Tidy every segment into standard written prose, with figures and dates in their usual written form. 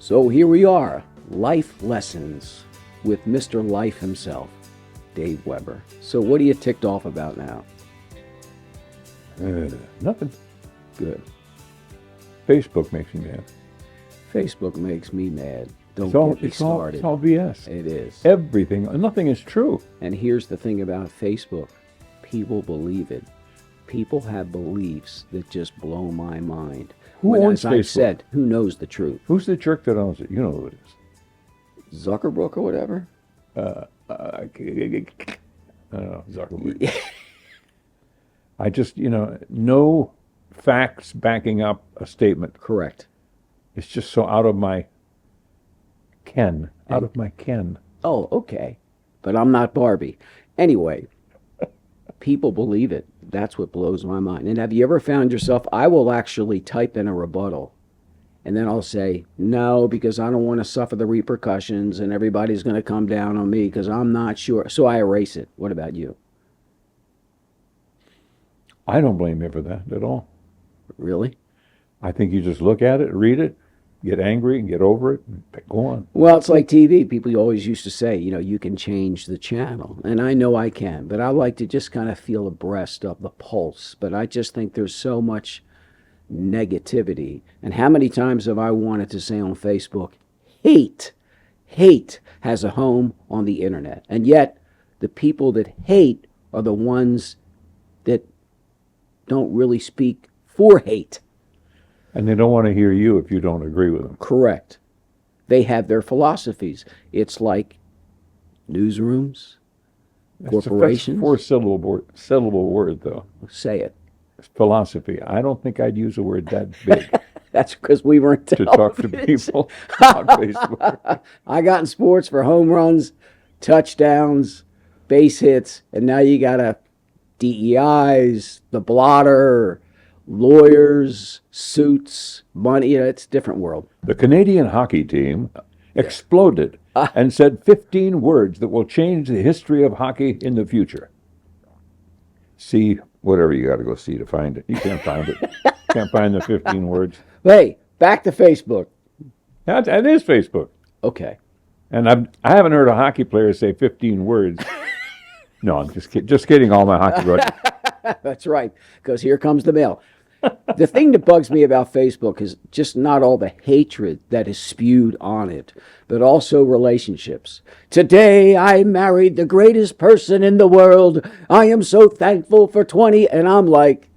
So here we are, Life Lessons with Mr. Life himself, Dave Weber. So what are you ticked off about now? Nothing. Good. Facebook makes me mad. Facebook makes me mad. Don't It's all, get me it's all, started. it's all BS. It is. Everything, nothing is true. And here's the thing about Facebook. People believe it. People have beliefs that just blow my mind. Who owns as I've Facebook? said, who knows the truth? Who's the jerk that owns it? You know who it is. Zuckerberg or whatever? I don't know, Zuckerberg. I just, no facts backing up a statement. Correct. It's just so out of my ken. Out of my ken. Oh, okay. But I'm not Barbie. Anyway, people believe it. That's what blows my mind. And have you ever found yourself, I will actually type in a rebuttal, and then I'll say, no, because I don't want to suffer the repercussions, and everybody's going to come down on me because I'm not sure. So I erase it. What about you? I don't blame you for that at all. Really? I think you just look at it, read it, get angry and get over it, and go on. Well, it's like TV. People always used to say, you can change the channel. And I know I can, but I like to just kind of feel abreast of the pulse. But I just think there's so much negativity. And how many times have I wanted to say on Facebook, hate has a home on the internet. And yet, the people that hate are the ones that don't really speak for hate. And they don't want to hear you if you don't agree with them. Correct. They have their philosophies. It's like newsrooms, corporations. That's a 4-syllable word, though. Say it. It's philosophy. I don't think I'd use a word that big That's because we weren't to talk to people on Facebook. I got in sports for home runs, touchdowns, base hits, and now you got DEIs, the blotter, lawyers, suits, money. It's a different world. The Canadian hockey team exploded and said 15 words that will change the history of hockey in the future. See, whatever you got to go see to find it. You can't find it. Can't find the 15 words. Hey, back to Facebook. That is Facebook. Okay. And I haven't heard a hockey player say 15 words. No, I'm just kidding. Just kidding, all my hockey buddies. That's right, because here comes the mail. The thing that bugs me about Facebook is just not all the hatred that is spewed on it, but also relationships. Today I married the greatest person in the world. I am so thankful for 20. And I'm like,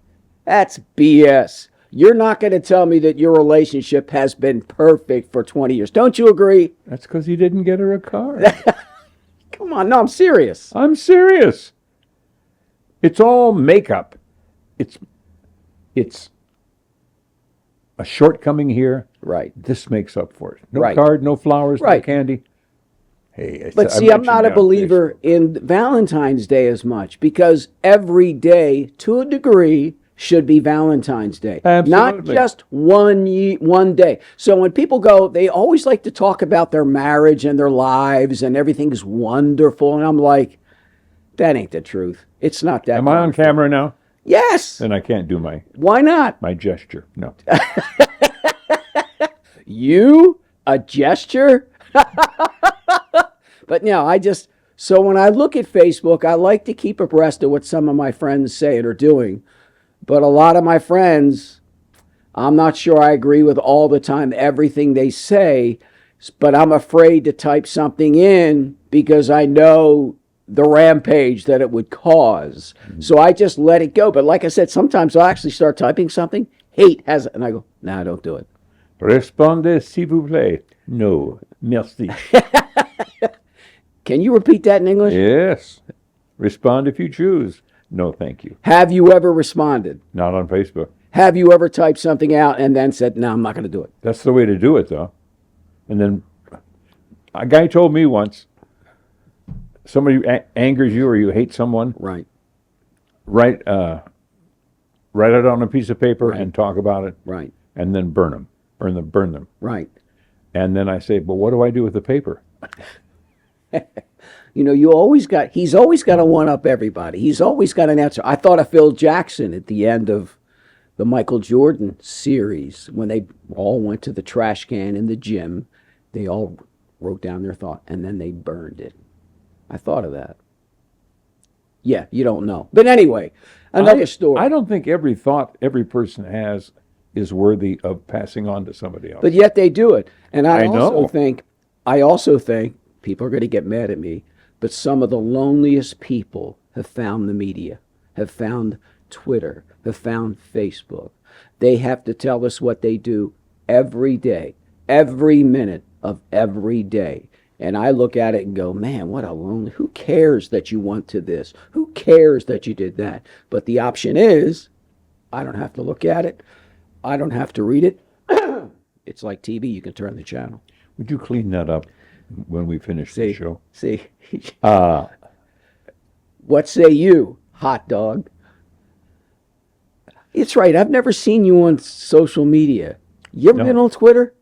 that's BS. You're not going to tell me that your relationship has been perfect for 20 years. Don't you agree? That's because he didn't get her a car. Come on. No, I'm serious. I'm serious. It's all makeup. It's a shortcoming here. Right. This makes up for it. No Right. card, no flowers, no Right. candy. Hey, But see, I'm not a believer in Valentine's Day as much because every day, to a degree, should be Valentine's Day. Not Absolutely. just one day. So when people go, they always like to talk about their marriage and their lives and everything's wonderful. And I'm like, that ain't the truth. It's not that. Am I on wonderful. camera now? Yes. Then I can't do my Why not? gesture. No. You? A gesture? But no, so when I look at Facebook, I like to keep abreast of what some of my friends say and are doing. But a lot of my friends, I'm not sure I agree with all the time everything they say, but I'm afraid to type something in because I know the rampage that it would cause. So I just let it go. But like I said, sometimes I'll actually start typing something, hate has it, and I go, nah, don't do it. Répondez s'il vous plaît. No. Merci. Can you repeat that in English? Yes. Respond if you choose. No, thank you. Have you ever responded? Not on Facebook. Have you ever typed something out and then said, no, I'm not going to do it? That's the way to do it, though. And then a guy told me once, somebody angers you or you hate someone, Right. write it on a piece of paper and talk about it, Right. and then burn them. Burn them. Right. And then I say, but what do I do with the paper? He's always got to one up everybody. He's always got an answer. I thought of Phil Jackson at the end of the Michael Jordan series when they all went to the trash can in the gym They all wrote down their thought, and then they burned it. I thought of that. Yeah, you don't know. But anyway, another story. I don't think every thought every person has is worthy of passing on to somebody else. But yet they do it. And I know. I also think people are going to get mad at me, but some of the loneliest people have found the media, have found Twitter, have found Facebook. They have to tell us what they do every day, every minute of every day. And I look at it and go, man, what a lonely, who cares that you went to this? Who cares that you did that? But the option is, I don't have to look at it. I don't have to read it. It's like TV, you can turn the channel. Would you clean that up when we finish the show? See, Uh, what say you, hot dog? It's right, I've never seen you on social media. You ever No. been on Twitter?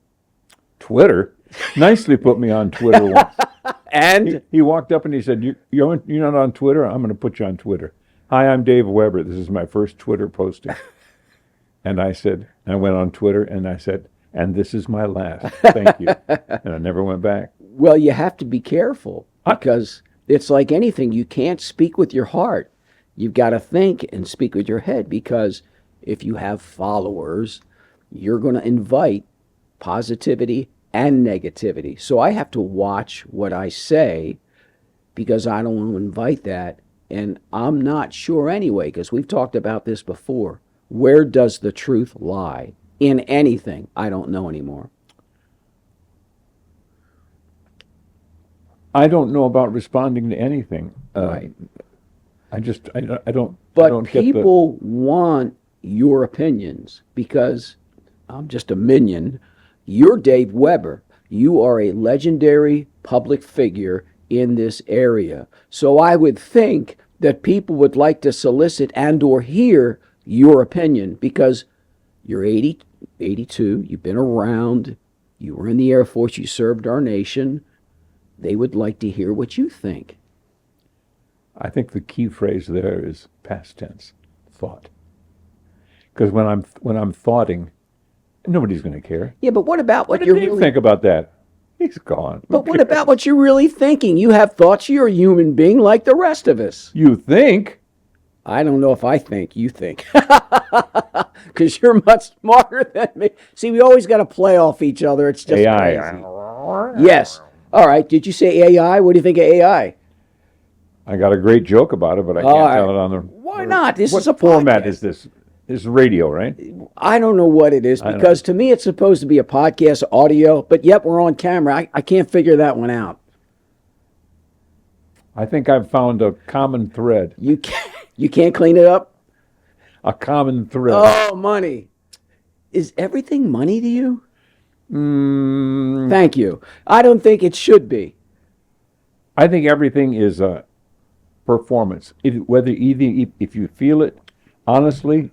Twitter nicely put me on Twitter once. And He walked up and he said, you're not on Twitter? I'm going to put you on Twitter. Hi, I'm Dave Weber. This is my first Twitter posting. And I went on Twitter and I said, and this is my last. Thank you. And I never went back. well, you have to be careful because it's like anything. You can't speak with your heart. You've got to think and speak with your head because if you have followers, you're going to invite positivity and negativity. So I have to watch what I say because I don't want to invite that. And I'm not sure anyway, because we've talked about this before. Where does the truth lie? In anything, I don't know anymore. I don't know about responding to anything. Right. I don't. But I don't get people want your opinions because I'm just a minion. You're Dave Weber. You are a legendary public figure in this area. So I would think that people would like to solicit and or hear your opinion because you're 80, 82, you've been around, you were in the Air Force, you served our nation. They would like to hear what you think. I think the key phrase there is past tense, thought. Because when I'm thoughting, nobody's going to care. Yeah, but what about what What you're did Dave really think about that? He's gone. Who But what cares? about what you're really thinking? You have thoughts. You're a human being like the rest of us. You think? I don't know if I think. You think. Because you're much smarter than me. See, we always got to play off each other. It's just AI. crazy. Yes. All right. Did you say AI? What do you think of AI? I got a great joke about it, but I can't All right. tell it on the. Why not? This what is a format podcast. is this? This is radio, right? I don't know what it is I know. because to me it's supposed to be a podcast audio, but yet we're on camera. I can't figure that one out. I think I've found a common thread. You can't clean it up? A common thread. Oh, money. Is everything money to you? Mm, Thank you. I don't think it should be. I think everything is a performance. Whether either if you feel it honestly,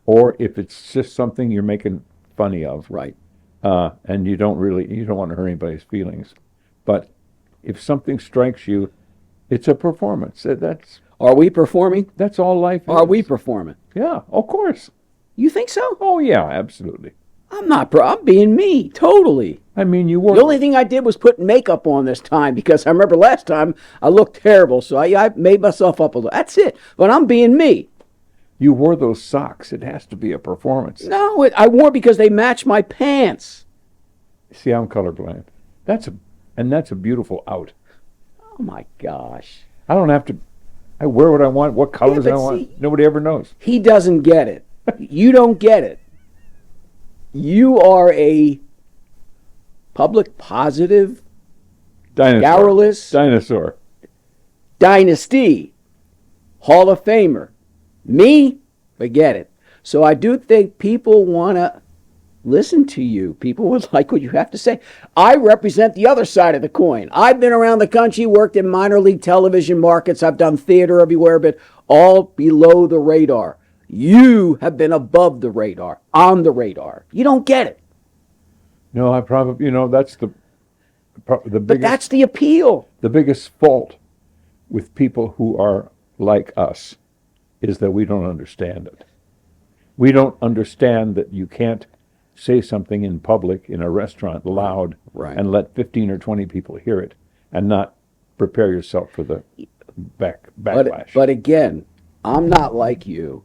or if it's just something you're making funny of, Right. and you don't want to hurt anybody's feelings. But if something strikes you, it's a performance. Are we performing? That's all life is. Are we performing? Yeah, of course. You think so? Oh yeah, absolutely. I'm not. I'm being me. Totally. I mean, you were. The only thing I did was put makeup on this time because I remember last time I looked terrible, so I made myself up a little. That's it. But I'm being me. You wore those socks. It has to be a performance. No, I wore because they match my pants. See, I'm colorblind. That's a beautiful out. Oh my gosh. I don't have to. I wear what I want, what colors but I want. see- Nobody ever knows. He doesn't get it. You don't get it. You are a public positive, Dinosaur. garrulous Dinosaur. dynasty, Hall of Famer. Me, forget it. So I do think people want to listen to you. People would like what you have to say. I represent the other side of the coin. I've been around the country, worked in minor league television markets. I've done theater everywhere, but all below the radar. You have been above the radar, on the radar. You don't get it. No, I probably, that's the But biggest, that's the appeal. the biggest fault with people who are like us is that we don't understand it. We don't understand that you can't say something in public in a restaurant loud Right. and let 15 or 20 people hear it and not prepare yourself for the backlash. But again, I'm not like you.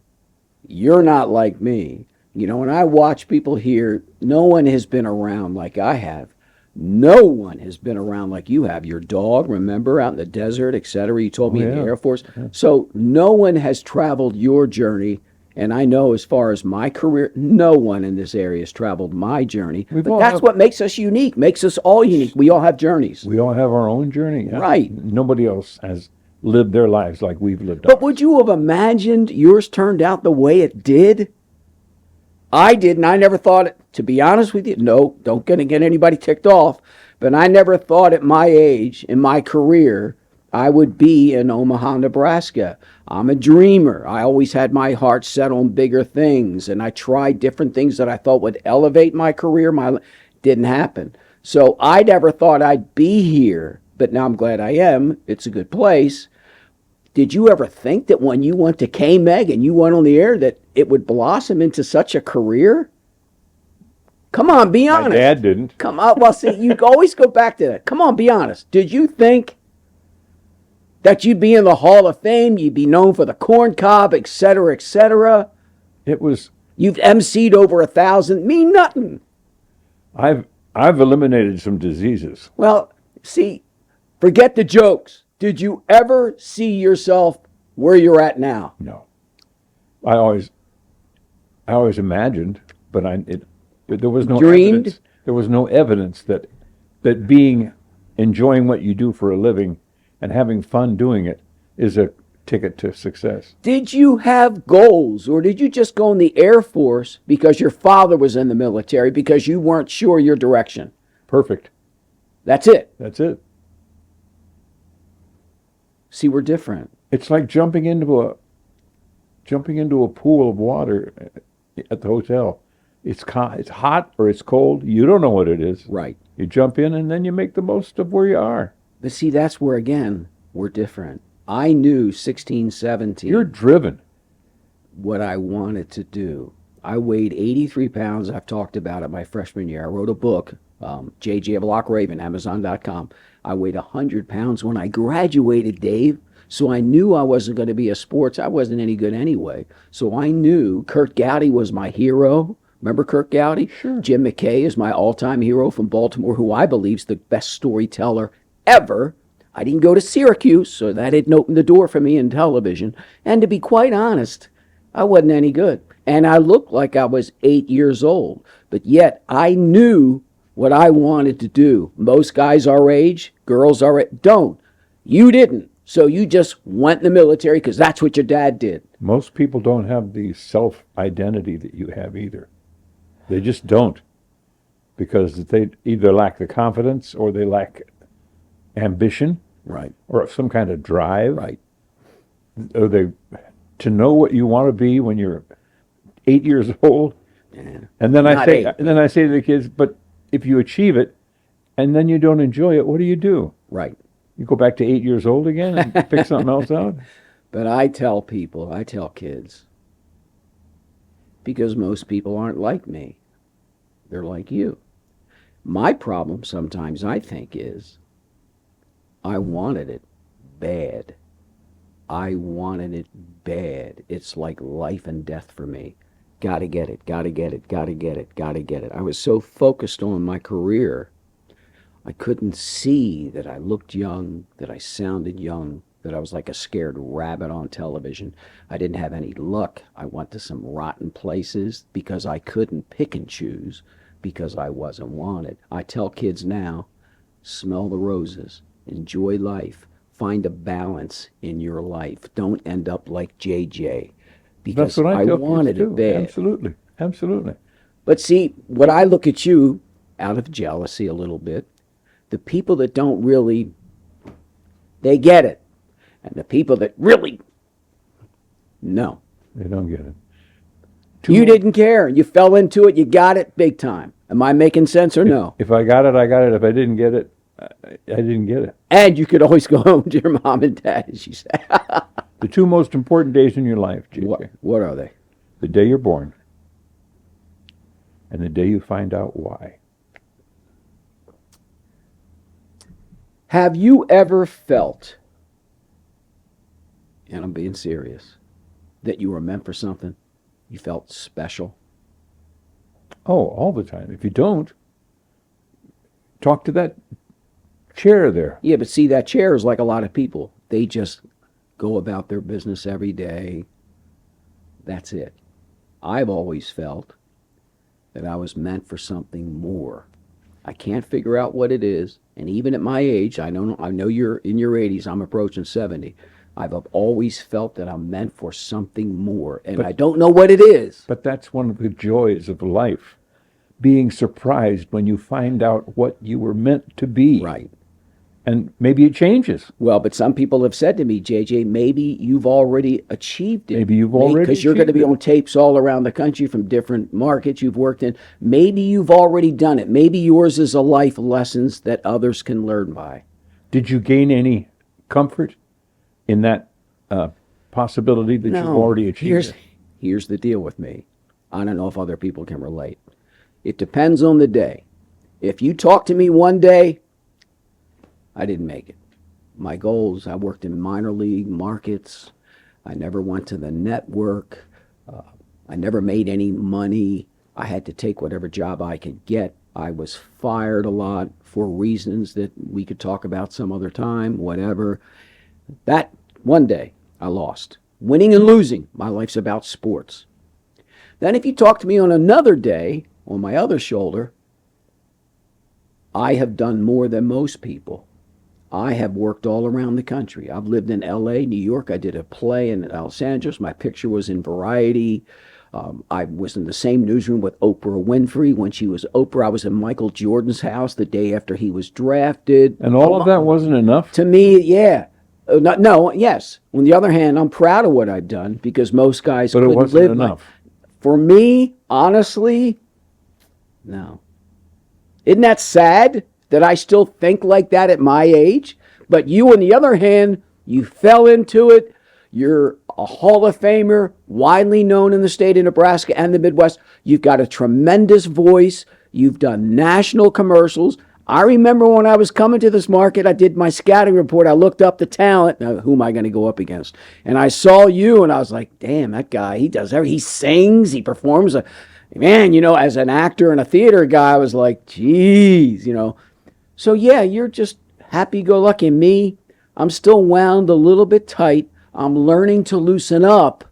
You're not like me. You know, when I watch people here, no one has been around like I have. No one has been around like you have. Your dog, remember, out in the desert, et cetera. You told me in the yeah. Air Force. So no one has traveled your journey. And I know as far as my career, no one in this area has traveled my journey. We've But all that's have- what makes us unique, makes us all unique. We all have journeys. We all have our own journey. Yeah? Right. Nobody else has lived their lives like we've lived But ours. would you have imagined yours turned out the way it did? I didn't. I never thought it, to be honest with you, no, don't gonna get anybody ticked off, but I never thought at my age, in my career, I would be in Omaha, Nebraska. I'm a dreamer. I always had my heart set on bigger things, and I tried different things that I thought would elevate my career. Didn't happen. So I never thought I'd be here, but now I'm glad I am. It's a good place. Did you ever think that when you went to K-Meg and you went on the air that it would blossom into such a career? Come on, be My honest. dad didn't. Come on, well, see, you always go back to that. Come on, be honest. Did you think that you'd be in the Hall of Fame, you'd be known for the corn cob, et cetera, et cetera? It was. You've emceed over 1,000, mean nothing. I've eliminated some diseases. Well, see, forget the jokes. Did you ever see yourself where you're at now? No. I always imagined, but there was no Dreamed? evidence. There was no evidence that enjoying what you do for a living and having fun doing it is a ticket to success. Did you have goals, or did you just go in the Air Force because your father was in the military because you weren't sure your direction? Perfect. That's it. That's it. See, we're different. It's like jumping into a pool of water at the hotel. It's hot or it's cold. You don't know what it is. Right. You jump in and then you make the most of where you are. But see, that's where, again, we're different. I knew 16, 17 You're driven. what I wanted to do. I weighed 83 pounds. I've talked about it my freshman year. I wrote a book, JJ Block Raven, Amazon.com. I weighed 100 pounds when I graduated, Dave. So I knew I wasn't going to be a sports. I wasn't any good anyway. So I knew Kurt Gowdy was my hero. Remember Kurt Gowdy? Sure. Jim McKay is my all-time hero from Baltimore, who I believe is the best storyteller ever. I didn't go to Syracuse, so that didn't open the door for me in television. And to be quite honest, I wasn't any good. And I looked like I was 8 years old. But yet I knew what I wanted to do. Most guys our age, girls our age, don't. You didn't. So you just went in the military because that's what your dad did. Most people don't have the self-identity that you have either. They just don't. Because they either lack the confidence or they lack ambition Right. or some kind of drive. Right. Or to know what you want to be when you're 8 years old. Yeah. And then Not eight. and then I say to the kids, but if you achieve it and then you don't enjoy it, what do you do? Right. You go back to 8 years old again and pick something else out? But I tell kids, because most people aren't like me. They're like you. My problem sometimes, I think, is I wanted it bad. I wanted it bad. It's like life and death for me. Gotta get it, gotta get it, gotta get it, gotta get it. I was so focused on my career, I couldn't see that I looked young, that I sounded young, that I was like a scared rabbit on television. I didn't have any luck. I went to some rotten places because I couldn't pick and choose because I wasn't wanted. I tell kids now, smell the roses, enjoy life, find a balance in your life. Don't end up like JJ because That's what I tell wanted kids it too. bad. Absolutely. Absolutely. But see, when I look at you, out of jealousy a little bit, the people that don't really, they get it. And the people that really, no. They don't get it. You didn't care. You fell into it. You got it big time. Am I making sense or no? If I got it, I got it. If I didn't get it, I didn't get it. And you could always go home to your mom and dad, as you say. The two most important days in your life, JJ. What are they? The day you're born and the day you find out why. Have you ever felt, and I'm being serious, that you were meant for something? You felt special? Oh, all the time. If you don't, talk to that chair there. Yeah, but see, that chair is like a lot of people. They just go about their business every day. That's it. I've always felt that I was meant for something more. I can't figure out what it is. And even at my age, I know you're in your 80s, I'm approaching 70. I've always felt that I'm meant for something more. And I don't know what it is. But that's one of the joys of life, being surprised when you find out what you were meant to be. Right. And maybe it changes. Well, but some people have said to me, JJ, maybe you've already achieved it. Maybe you've already Because you're going to be achieved on tapes all around the country from different markets you've worked in. Maybe you've already done it. Maybe yours is a life lessons that others can learn by. Did you gain any comfort in that possibility that you've already achieved? Here's the deal with me. I don't know if other people can relate. It depends on the day. If you talk to me one day, I didn't make it. My goals, I worked in minor league markets. I never went to the network. I never made any money. I had to take whatever job I could get. I was fired a lot for reasons that we could talk about some other time, whatever. That one day I lost. Winning and losing, my life's about sports. Then if you talk to me on another day, on my other shoulder, I have done more than most people. I have worked all around the country. I've lived in LA, New York. I did a play in Los Angeles. My picture was in Variety. I was in the same newsroom with Oprah Winfrey. When she was Oprah, I was in Michael Jordan's house the day after he was drafted. And all of that wasn't enough? To me, yeah. Yes. On the other hand, I'm proud of what I've done because most guys But it couldn't wasn't live enough. For me, honestly, no. Isn't that sad that I still think like that at my age? But you, on the other hand, you fell into it. You're a Hall of Famer, widely known in the state of Nebraska and the Midwest. You've got a tremendous voice. You've done national commercials. I remember when I was coming to this market, I did my scouting report. I looked up the talent. Now, who am I going to go up against? And I saw you, and I was like, damn, that guy, he does everything. He sings, he performs. Man, as an actor and a theater guy, I was like, geez, So, yeah, you're just happy-go-lucky. Me, I'm still wound a little bit tight. I'm learning to loosen up,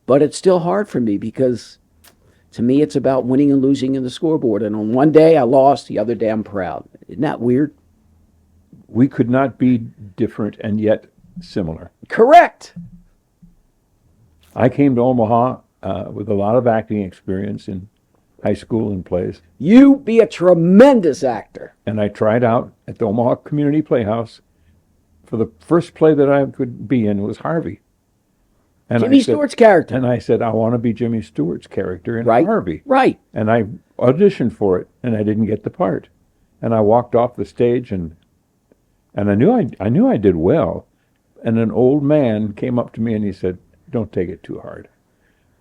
but it's still hard for me because to me it's about winning and losing in the scoreboard. And on one day I lost, the other day I'm proud. Isn't that weird? We could not be different and yet similar. Correct. I came to Omaha with a lot of acting experience in high school and plays. You be a tremendous actor. And I tried out at the Omaha Community Playhouse for the first play that I could be in was Harvey. And Jimmy Stewart's character. And I said, I want to be Jimmy Stewart's character in Right. Harvey. Right. And I auditioned for it, and I didn't get the part. And I walked off the stage, and I knew I did well. And an old man came up to me and he said, "Don't take it too hard.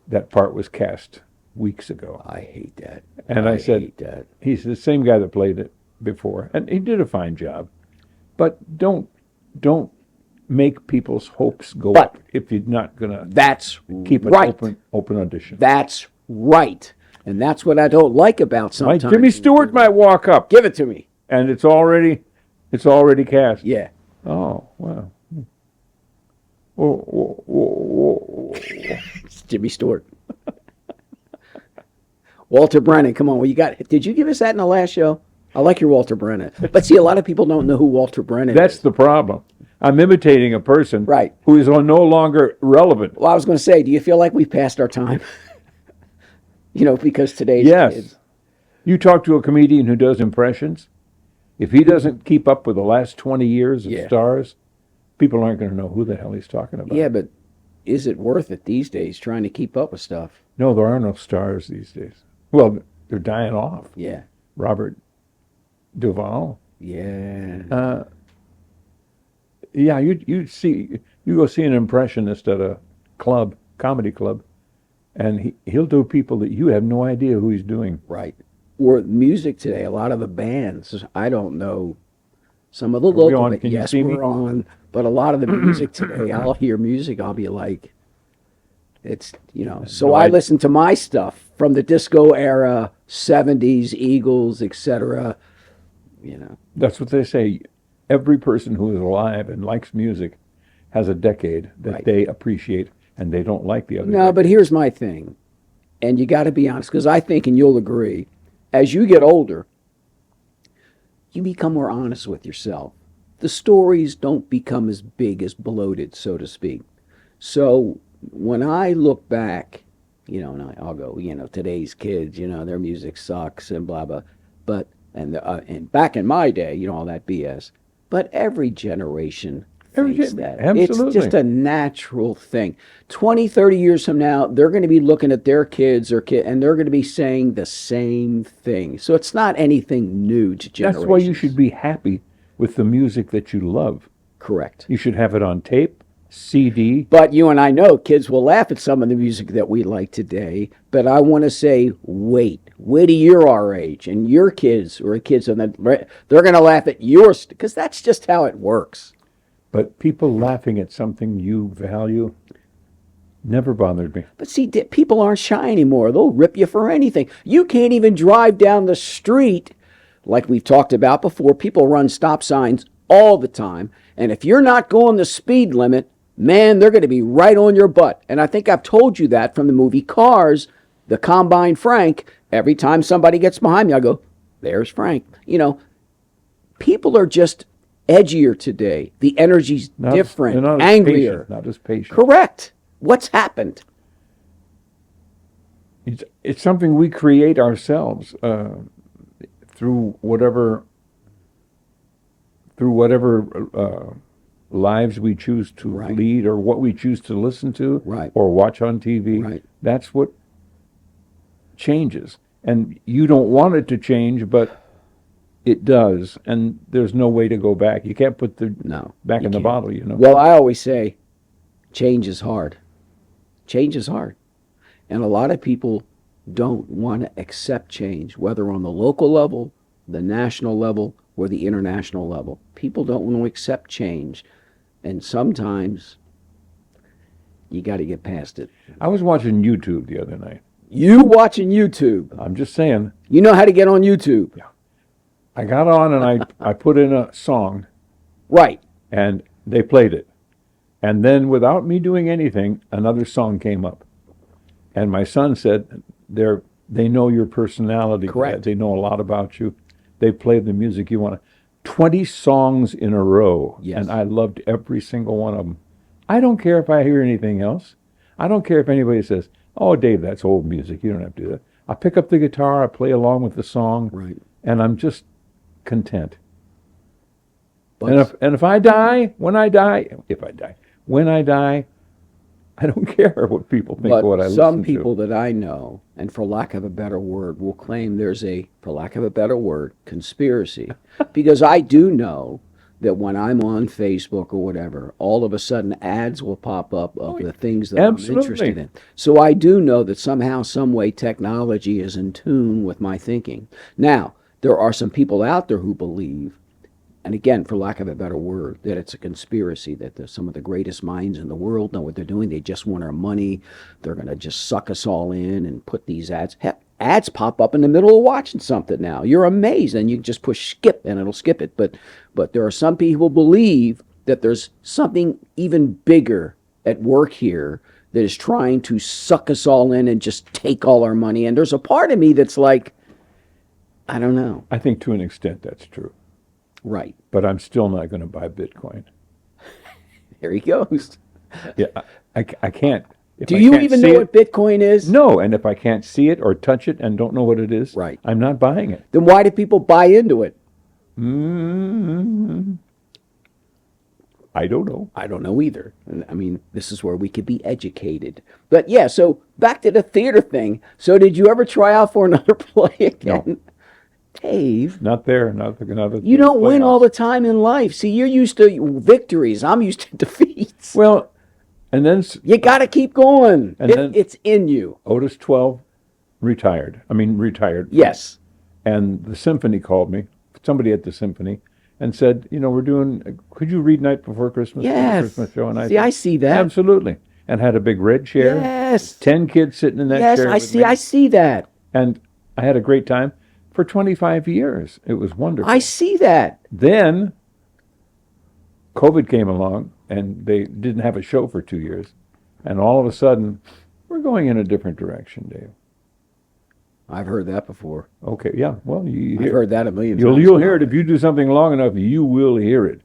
That part was cast weeks ago." I hate that. And I said, hate that. he's the same guy that played it before, and he did a fine job. But don't make people's hopes go But up if you're not gonna That's keep an right. open audition. That's right. And that's what I don't like about Like sometimes. Jimmy Stewart might walk up, Give it to me. and it's already cast. Yeah. Oh, wow. Oh. It's Jimmy Stewart. Walter Brennan, come on. Well, did you give us that in the last show? I like your Walter Brennan. But see, a lot of people don't know who Walter Brennan That's is. the problem. I'm imitating a person Right. who is no longer relevant. Well, I was going to say, do you feel like we've passed our time? Because today's Yes. kids. You talk to a comedian who does impressions, if he doesn't keep up with the last 20 years of Yeah. stars, people aren't going to know who the hell he's talking about. Yeah, but is it worth it these days trying to keep up with stuff? No, there are no stars these days. Well, they're dying off. Yeah. Robert Duvall. Yeah. You go see an impressionist at a comedy club, and he'll do people that you have no idea who he's doing. Right. Or music today, a lot of the bands, I don't know some of the we local, on? but Can you yes, see me? we're on. But a lot of the music today, I'll hear music, I'll be like, it's, so No, I listen to my stuff from the disco era, 70s, Eagles, etc. That's what they say. Every person who is alive and likes music has a decade that Right. they appreciate, and they don't like the other. No, but here's my thing, and you got to be honest, because I think, and you'll agree, as you get older, you become more honest with yourself. The stories don't become as big as bloated, so to speak. So when I look back, and I'll go, today's kids, their music sucks and blah blah, but and back in my day, all that BS. But every generation thinks that. It's absolutely. just a natural thing. 20, 30 years from now, they're going to be looking at their kids and they're going to be saying the same thing. So it's not anything new to generations. That's why you should be happy with the music that you love. Correct. You should have it on tape, CD. But you and I know kids will laugh at some of the music that we like today. But I want to say, wait till you're our age, and your kids or kids, and they're going to laugh at yours because that's just how it works. But people laughing at something you value never bothered me. But see, people aren't shy anymore. They'll rip you for anything. You can't even drive down the street, like we've talked about before. People run stop signs all the time, and if you're not going the speed limit, man, they're going to be right on your butt. And I think I've told you that from the movie Cars, the Combine Frank. Every time somebody gets behind me, I go, there's Frank. People are just edgier today. The energy's different, They're not as angrier. patient, not as patient. Correct. What's happened? It's something we create ourselves through whatever lives we choose to Right. lead, or what we choose to listen to, Right. or watch on TV. Right. That's what changes, and you don't want it to change, but it does, and there's no way to go back. You can't put the No. back you in the can't. bottle. Well, I always say change is hard. Change is hard. And a lot of people don't want to accept change, whether on the local level, the national level, or the international level. People don't want to accept change. And sometimes you got to get past it. I was watching YouTube the other night. You watching YouTube. I'm just saying. You know how to get on YouTube. I got on and I put in a song, Right. and they played it. And then, without me doing anything, another song came up. And my son said, they know your personality. Correct. Dad. They know a lot about you. They play the music you want. 20 songs in a row. Yes. And I loved every single one of them. I don't care if I hear anything else. I don't care if anybody says, oh, Dave, that's old music. You don't have to do that. I pick up the guitar, I play along with the song, Right. and I'm just content. But And if I die, when I die, I don't care what people think But of what I some listen people that I know, and for lack of a better word, will claim there's for lack of a better word, conspiracy. Because I do know that when I'm on Facebook or whatever, all of a sudden ads will pop up of the things that I'm absolutely. interested in. So I do know that somehow, some way, technology is in tune with my thinking. Now, there are some people out there who believe, and again, for lack of a better word, that it's a conspiracy, that some of the greatest minds in the world know what they're doing. They just want our money. They're going to just suck us all in and put these ads. Heck, ads pop up in the middle of watching something now. You're amazed, and you just push skip, and it'll skip it. But there are some people who believe that there's something even bigger at work here that is trying to suck us all in and just take all our money. And there's a part of me that's like, I don't know. I think to an extent that's true. Right. But I'm still not going to buy Bitcoin. There he goes. Yeah, I can't. If Do I you can't even see know it- what Bitcoin is? No, and if I can't see it or touch it and don't know what it is, Right. I'm not buying it. Then why do people buy into it? I don't know. I don't know either. And, I mean, this is where we could be educated. But yeah, so back to the theater thing. So did you ever try out for another play again? No. Dave, Not there. Not another. you don't win all the time in life. See, you're used to victories. I'm used to defeats. Well, And then You got to keep going. And then- It's in you. Otis 12 retired. Retired. Yes. And the symphony called me, somebody at the symphony, and said, could you read Night Before Christmas? for the Yes. Christmas show? And See, I see that. Absolutely. And had a big red chair. Yes. 10 kids sitting in that Yes, chair. I with see. me. I see that. And I had a great time for 25 years. It was wonderful. I see that. Then COVID came along, and they didn't have a show for 2 years. And all of a sudden, we're going in a different direction, Dave. I've heard that before. Okay, yeah. Well, I've heard that a million you'll times. hear it if you do something long enough. You will hear it.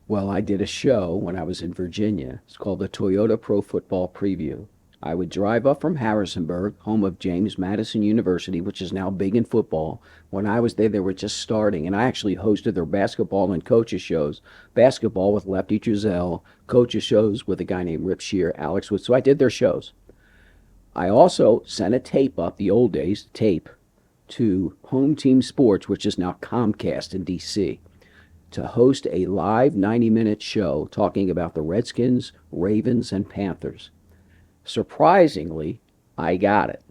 Well, I did a show when I was in Virginia. It's called the Toyota Pro Football Preview. I would drive up from Harrisonburg, home of James Madison University, which is now big in football. When I was there, they were just starting, and I actually hosted their basketball and coaches shows. Basketball with Lefty Driesell, coaches shows with a guy named Rip Shear, Alex Wood. So I did their shows. I also sent a tape up, the old days, tape, to Home Team Sports, which is now Comcast in D.C., to host a live 90-minute show talking about the Redskins, Ravens, and Panthers. Surprisingly, I got it.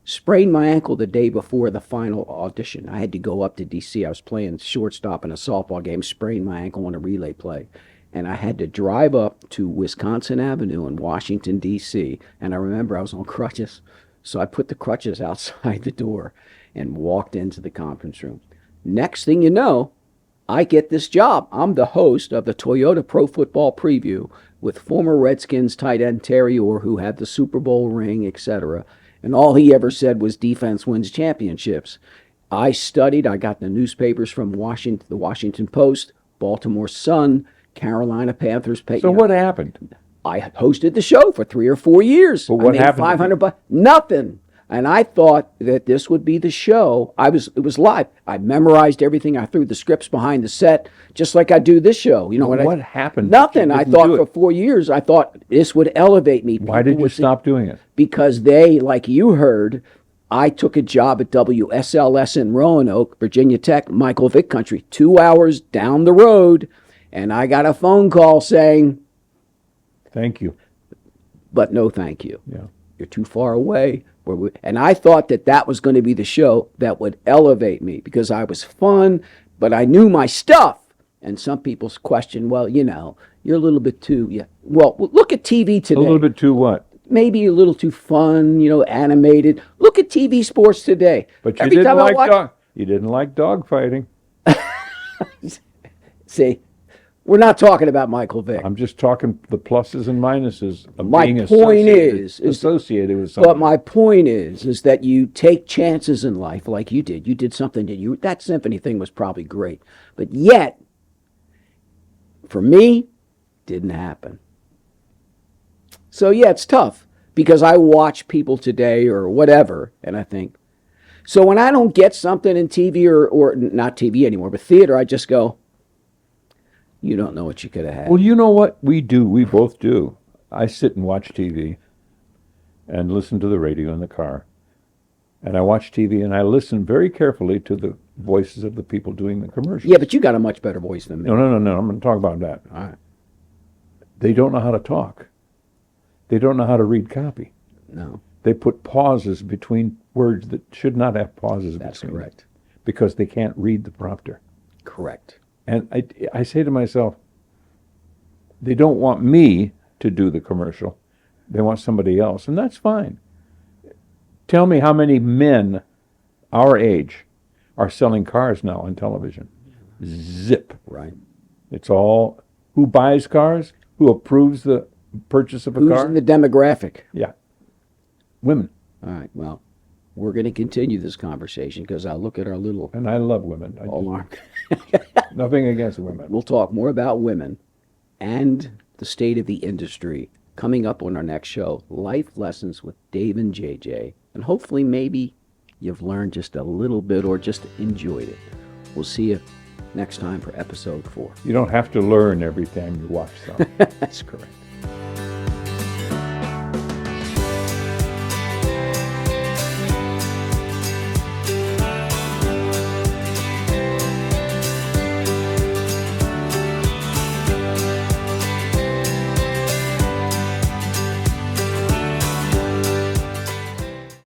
Sprained my ankle the day before the final audition. I had to go up to D.C. I was playing shortstop in a softball game, sprained my ankle on a relay play. And I had to drive up to Wisconsin Avenue in Washington, D.C. And I remember I was on crutches. So I put the crutches outside the door and walked into the conference room. Next thing you know, I get this job. I'm the host of the Toyota Pro Football Preview with former Redskins tight end Terry Orr, who had the Super Bowl ring, etc. And all he ever said was defense wins championships. I studied. I got the newspapers from Washington, the Washington Post, Baltimore Sun, Carolina Panthers. So what happened? I hosted the show for 3 or 4 years. But what I made happened? $500. Nothing. And I thought that this would be the show. It was live. I memorized everything. I threw the scripts behind the set, just like I do this show. You know What happened? Nothing. You I didn't thought do it. for 4 years, I thought this would elevate me. Why People did you would see- stop doing it? Because they, like you heard, I took a job at WSLS in Roanoke, Virginia Tech, Michael Vick Country, 2 hours down the road, and I got a phone call saying, Thank you. but no thank you. Yeah. You're too far away. And I thought that was going to be the show that would elevate me because I was fun, but I knew my stuff. And some people question, well, you're a little bit too, yeah. Well, look at TV today. A little bit too what? Maybe a little too fun, animated. Look at TV sports today. But you Every didn't time I like watch- you didn't like dog fighting. See, we're not talking about Michael Vick. I'm just talking the pluses and minuses of My being point associated with something. But my point is that you take chances in life like you did. You did something that symphony thing was probably great. But yet, for me, didn't happen. So yeah, it's tough because I watch people today or whatever, and I think, so when I don't get something in TV or not TV anymore, but theater, I just go, you don't know what you could have had. Well, you know what we do? We both do. I sit and watch TV and listen to the radio in the car. And I watch TV and I listen very carefully to the voices of the people doing the commercials. Yeah, but you got a much better voice than me. No. I'm going to talk about that. All right. They don't know how to talk. They don't know how to read copy. No, They put pauses between words that should not have pauses that's between. correct. Because they can't read the prompter. Correct. And I say to myself, they don't want me to do the commercial. They want somebody else, and that's fine. Tell me how many men our age are selling cars now on television. Zip. Right. It's all who buys cars, who approves the purchase of a Who's car. in the demographic? Yeah. Women. All right. Well, we're going to continue this conversation because I look at our little And I love women. alarm. Nothing against women. We'll talk more about women and the state of the industry coming up on our next show, Life Lessons with Dave and JJ. And hopefully maybe you've learned just a little bit or just enjoyed it. We'll see you next time for episode 4. You don't have to learn every time you watch something. That's correct.